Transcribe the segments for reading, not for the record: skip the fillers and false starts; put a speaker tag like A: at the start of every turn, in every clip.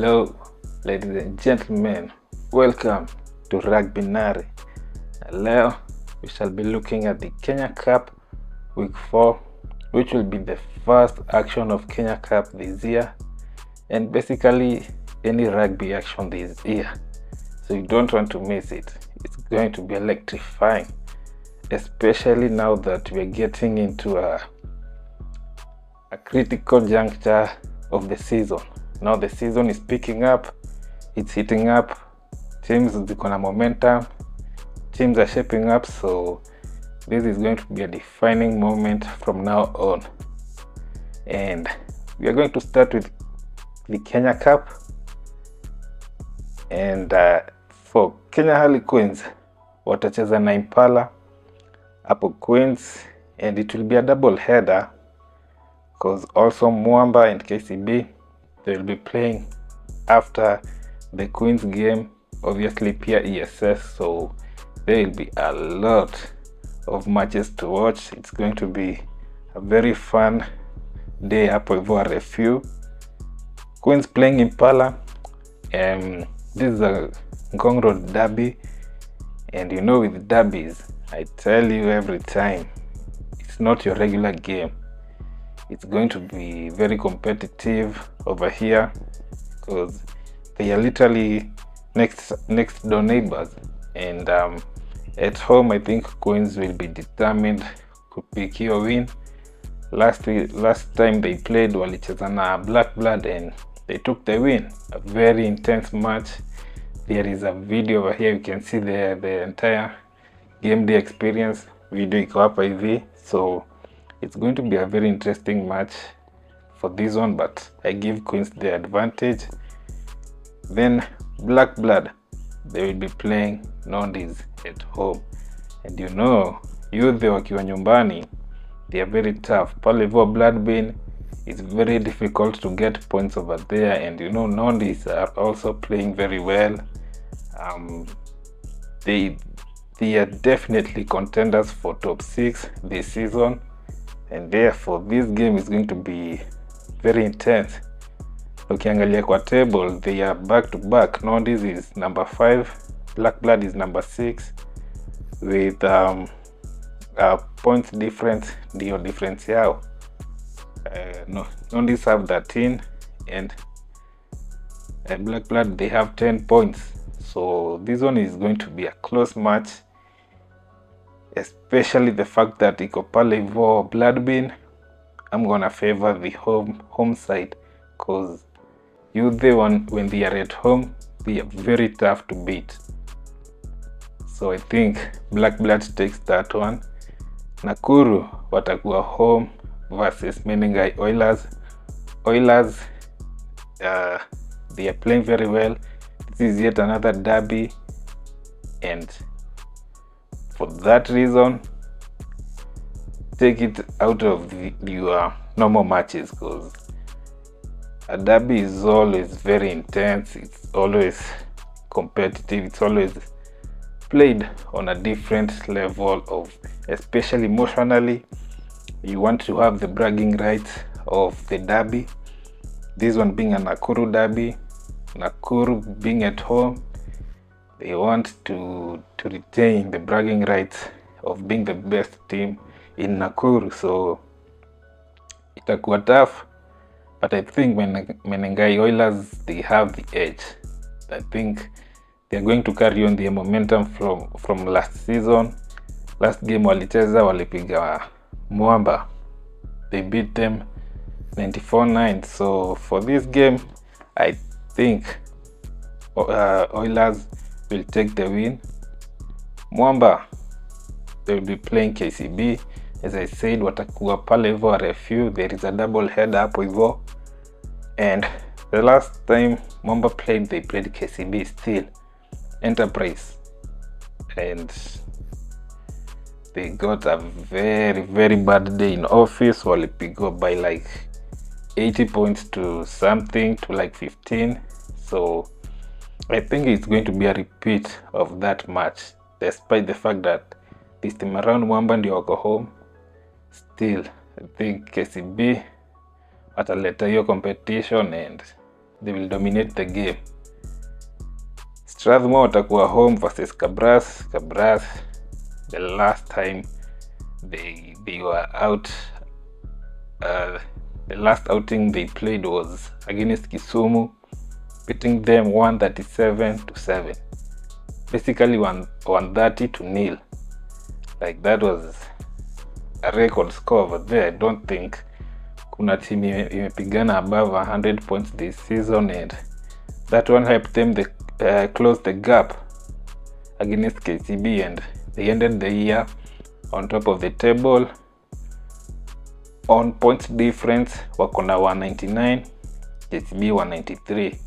A: Hello, ladies and gentlemen, welcome to Rugby Nari. Leo, we shall be looking at the Kenya Cup Week 4, which will be the first action of Kenya Cup this year, and basically any rugby action this year. So you don't want to miss it. It's going to be electrifying, especially now that we're getting into a critical juncture of the season. Now the season is picking up, it's heating up, teams ziko na momentum, teams are shaping up, so this is going to be a defining moment from now on. And we are going to start with the Kenya Cup. And for Kenya Harlequins, watacheza na Impala hapo Queens, and it will be a double header because also Mwamba and KCB, they will be playing after the Queens game, obviously pia ESS, so there will be a lot of matches to watch. It's going to be a very fun day hapo hivyo RFU. Queens playing Impala. This is a Ngong Road derby, and you know with derbies, I tell you every time, it's not your regular game. It's going to be very competitive over here because they are literally next door neighbors, and at home I think Queens will be determined to pick your win. Last time they played walicheza na Black Blood and they took the win. A very intense match. There is a video over here, you can see the entire game day experience video iko hapa hivi, so it's going to be a very interesting match for this one, but I give Queens the advantage. Then Black Blood, they will be playing Nondis at home, and you know Youth wakiwa nyumbani, they are very tough. Pale hivyo Bloodbin, it's very difficult to get points over there, and you know Nondis are also playing very well. They are definitely contenders for top 6 this season, and therefore this game is going to be very intense. Ukiangalia kwa table, they are back to back. Nondis is number 5, Black Blood is number 6, with points difference, ndio difference yao. Nondis have 13 and Black Blood, they have 10 points. So this one is going to be a close match, especially the fact that iko pale hivyo Bloodbin. I'm gonna favor the home side because when they are at home, they are very tough to beat. So I think Black Blood takes that one. Nakuru watakuwa home versus Menengai Oilers. Oilers, they are playing very well. This is yet another derby, and for that reason, take it out of your normal matches, because a derby is always very intense, it's always competitive, it's always played on a different level of, especially emotionally. You want to have the bragging rights of the derby. This one being a Nakuru derby, Nakuru being at home, they want to retain the bragging rights of being the best team in Nakuru, so itakuwa tough. But I think Menengai Oilers, they have the edge. I think they're going to carry on the momentum from last season. Last game walicheza, walipiga Mwamba, they beat them 94-9. So for this game, I think Oilers will take the win. Mwamba, they will be playing KCB. As I said, watakuwa pale hivyo RFU. There is a double header hapo hivyo, and the last time Mwamba played, they played KCB still Enterprise, and they got a very, very bad day in office. Walipigwa by like 80 points to something, to like 15. So I think it's going to be a repeat of that match, despite the fact that this time around Mwamba ndio wako home. Still, I think KCB wataleta hiyo competition, and they will dominate the game. Strathmore watakuwa home versus Kabras. Kabras, the last time they were out, the last outing they played was against Kisumu, beating them 137-7. Basically 130-0. Like, that was a record score over there. I don't think kuna team imepigana above 100 points this season, and that one helped them close the gap against KCB, and they ended the year on top of the table. On points difference, wako na 199, KCB 193.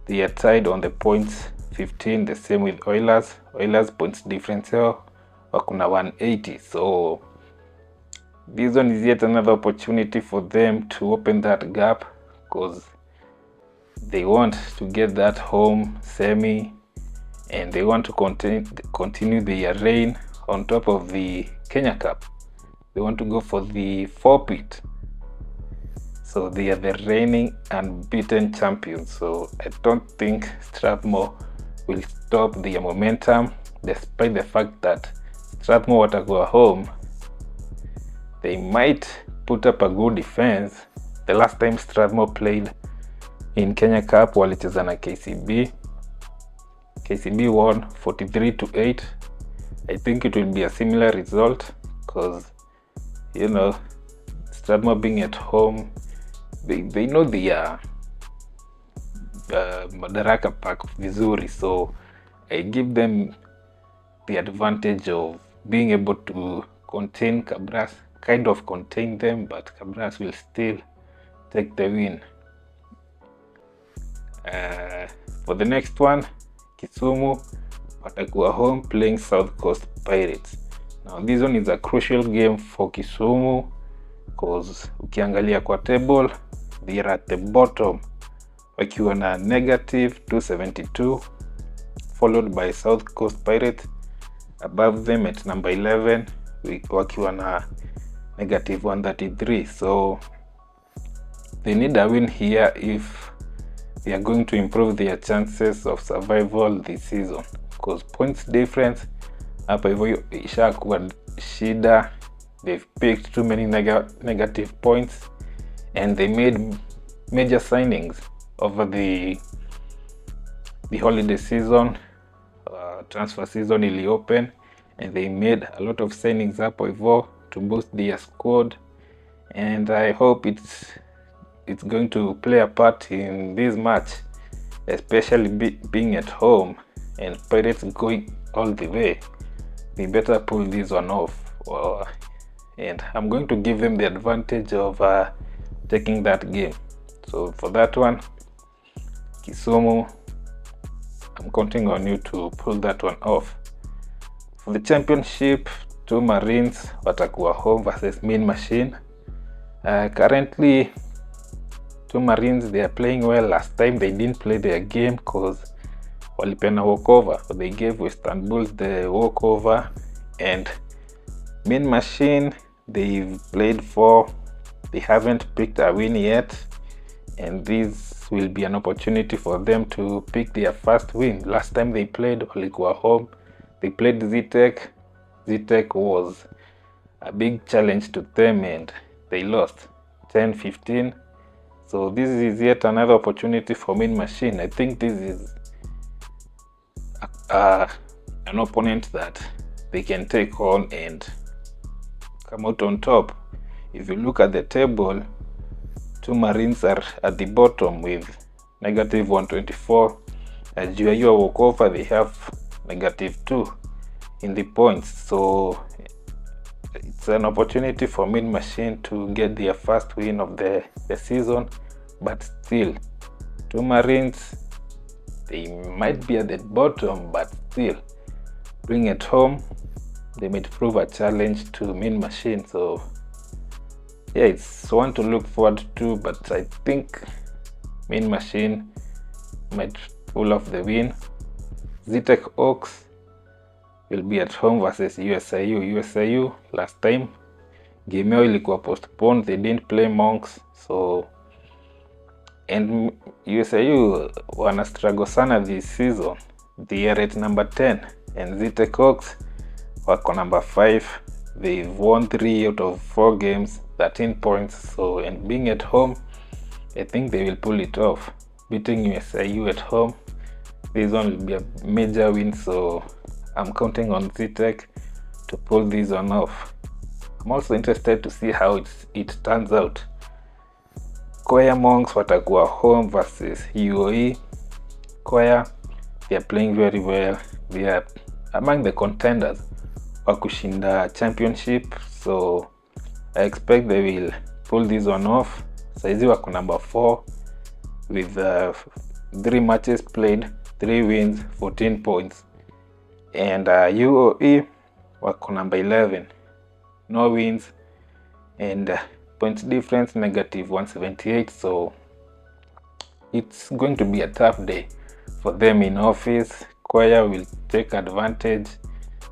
A: They are tied on the points 15, the same with Oilers. Oilers points difference yao wako na 180. So this one is yet another opportunity for them to open that gap, because they want to get that home semi, and they want to continue their reign on top of the Kenya Cup. They want to go for the 4-peat. So they are the reigning unbeaten champions. So I don't think Strathmore will stop their momentum, despite the fact that Strathmore watakuwa home. They might put up a good defense. The last time Strathmore played in Kenya Cup, walicheza na KCB. KCB won 43-8. I think it will be a similar result, because, you know, Strathmore being at home, they know the Madaraka Park vizuri, so I give them the advantage of being able to contain Kabras, kind of contain them, but Kabras will still take the win. For the next one, Kisumu watakuwa home playing South Coast Pirates. Now this one is a crucial game for Kisumu, because ukiangalia kwa table, they are at the bottom wakiwa na -272, followed by South Coast Pirates above them at number 11 wakiwa na -133. So they need a win here if they are going to improve their chances of survival this season, because points difference hapa hivyo ishakuwa shida. They've picked too many negative points, and they made major signings over the holiday season. Transfer season ili open, and they made a lot of signings hapo hivyo to boost their squad, and I hope it's going to play a part in this match, especially being at home and Pirates going all the way. They better pull this one off, and I'm going to give them the advantage of taking that game. So for that one, Kisumu, I'm counting on you to pull that one off. For the championship, Two Marines watakuwa home versus Mean Machine. Currently, Two Marines, they are playing well. Last time they didn't play their game because walipena walkover. So they gave Western Bulls the walkover, and Mean Machine, they've played 4. They haven't picked a win yet, and this will be an opportunity for them to pick their first win. Last time they played, walikuwa home. They played Zetech. Zetech was a big challenge to them, and they lost 10-15. So this is yet another opportunity for Mean Machine. I think this is an opponent that they can take on and come out on top. If you look at the table, Two Marines are at the bottom with -124. As you are walkover, they have -2 in the points. So it's an opportunity for Mean Machine to get their first win of the season. But still, Two Marines, they might be at the bottom, but still, bring it home, they might prove a challenge to Mean Machine. So yeah, it's one to look forward to, but I think Mean Machine might pull off the win. Zetech Oaks will be at home versus USIU. USIU, last time game yao ilikuwa postponed, they didn't play Monks, so And USIU wana struggle sana this season. They are at number 10 and Zetech Hawks wako number 5. They've won 3 out of 4 games, 13 points. So, and being at home, I think they will pull it off. Beating USIU at home, this one will be a major win. So I'm counting on Zetech to pull this one off. I'm also interested to see how it turns out. Kwea Monks watakuwa home versus UOE. Kwea, they are playing very well. They are among the contenders wa kushinda championship, so I expect they will pull this one off. Saizi wako number 4 with 3 matches played, 3 wins, 14 points. And UOE wako number 11, no wins, and points difference negative 178. So it's going to be a tough day for them in office. Kwea will take advantage.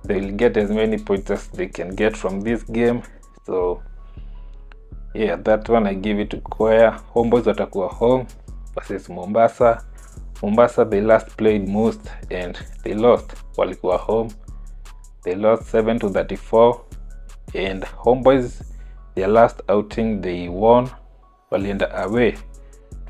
A: They will get as many points as they can get from this game. So yeah, that one I give it to Kwea. Homeboys watakuwa home versus Mombasa. Mombasa, they last played most and they lost. Walikuwa home, they lost 7-34. And Homeboys, their last outing they won. Walienda away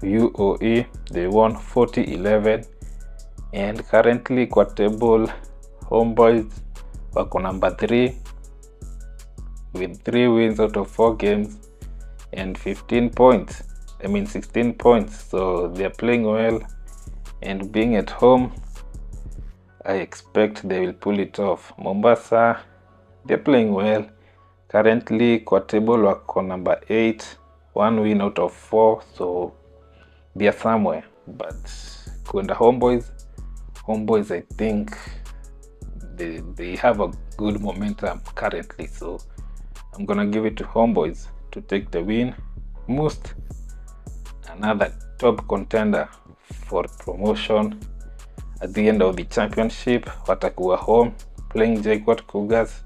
A: to UOE, they won 40-11. And currently kwa table, Homeboys wako number 3 with 3 wins out of 4 games and 16 points. So they're playing well, and being at home, I expect they will pull it off. Mombasa, they're playing well. Currently kwa table wako number 8, 1 win out of 4, so they are somewhere. But kwenda Homeboys, I think they have a good momentum currently, so I'm gonna give it to Homeboys to take the win. Most, another top contender for promotion at the end of the championship, watakuwa home playing JKUAT Cougars.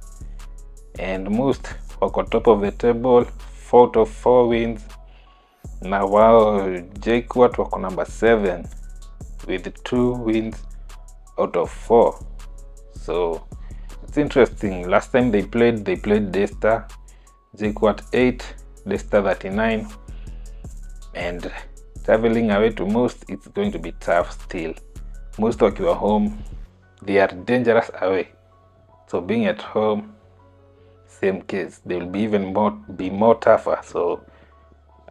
A: And Most wako top of the table, 4 out of 4 wins. Na wao JKUAT wako number 7 with 2 wins out of 4. So it's interesting. Last time they played Daystar. JKUAT 8, Daystar 39. And traveling away to Most, it's going to be tough still. Most wakiwa home, they are dangerous away. So being at home, same case. They will be more tougher. So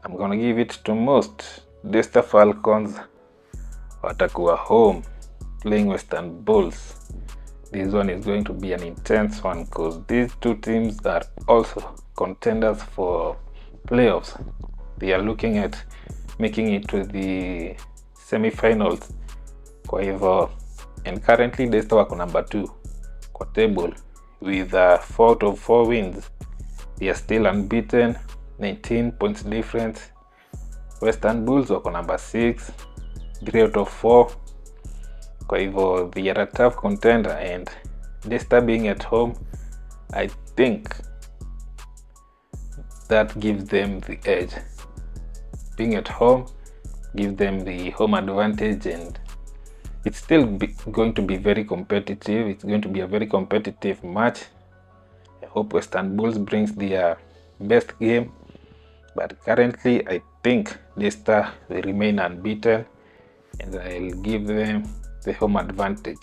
A: I'm gonna give it to Most. Daystar Falcons watakuwa home playing Western Bulls. This one is going to be an intense one because these two teams are also contenders for playoffs. They are looking at making it to the semi-finals. Kwa hivyo, and currently Daystar wako number 2 kwa table with 4 out of 4 wins. They are still unbeaten, 19 points difference. Western Bulls wako number 6, 3 out of 4. Kwa hivyo, they are a tough contender, and Daystar being at home, I think that gives them the edge. Being at home gives them the home advantage, and it's still going to be very competitive. It's going to be a very competitive match. I hope Western Bulls brings their best game, but currently I think Daystar will remain unbeaten, and I'll give them the home advantage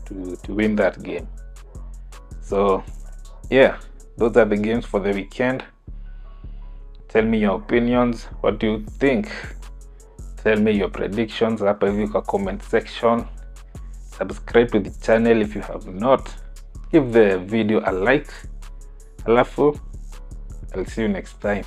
A: to win that game. So yeah, those are the games for the weekend. Tell me your opinions. What do you think? Tell me your predictions hapa hivi kwa comment section. Subscribe to the channel if you have not. Give the video a like. Alafu, I'll see you next time.